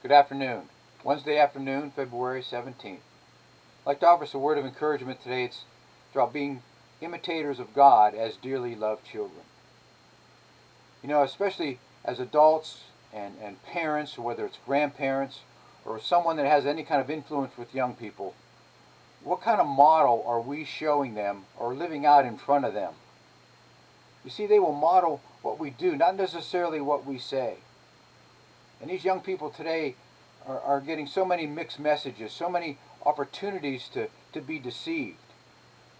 Good afternoon. Wednesday afternoon, February 17th. I'd like to offer us a word of encouragement today. It's about being imitators of God as dearly loved children. You know, especially as adults and parents, whether it's grandparents or someone that has any kind of influence with young people, what kind of model are we showing them or living out in front of them? You see, they will model what we do, not necessarily what we say. And these young people today are getting so many mixed messages, so many opportunities to be deceived,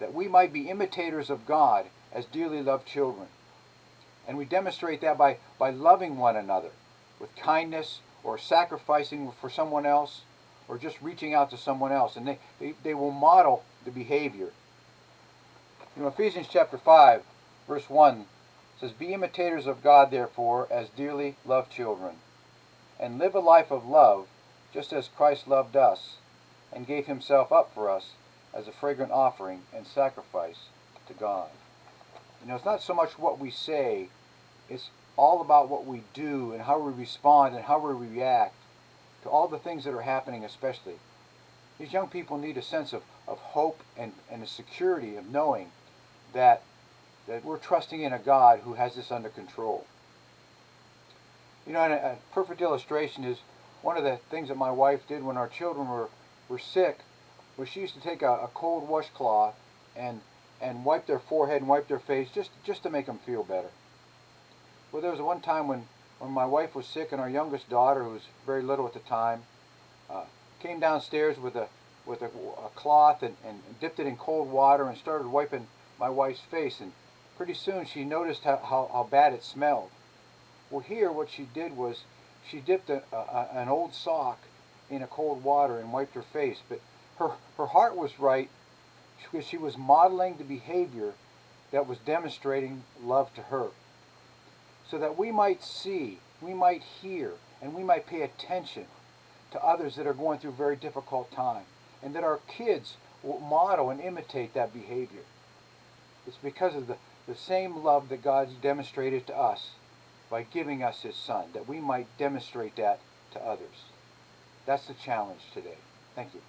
that we might be imitators of God as dearly loved children. And we demonstrate that by loving one another with kindness or sacrificing for someone else or just reaching out to someone else. And they will model the behavior. You know, Ephesians chapter 5, verse 1 says, "Be imitators of God, therefore, as dearly loved children, and live a life of love, just as Christ loved us and gave himself up for us as a fragrant offering and sacrifice to God." You know, it's not so much what we say, it's all about what we do and how we respond and how we react to all the things that are happening especially. These young people need a sense of hope and a security of knowing that we're trusting in a God who has this under control. You know, and a perfect illustration is one of the things that my wife did when our children were sick was she used to take a cold washcloth and wipe their forehead and wipe their face just to make them feel better. Well, there was one time when my wife was sick and our youngest daughter, who was very little at the time, came downstairs with a cloth and dipped it in cold water and started wiping my wife's face. And pretty soon she noticed how bad it smelled. Well, here what she did was she dipped an old sock in a cold water and wiped her face. But her heart was right because she was modeling the behavior that was demonstrating love to her. So that we might see, we might hear, and we might pay attention to others that are going through a very difficult time. And that our kids will model and imitate that behavior. It's because of the same love that God's demonstrated to us by giving us his Son, that we might demonstrate that to others. That's the challenge today. Thank you.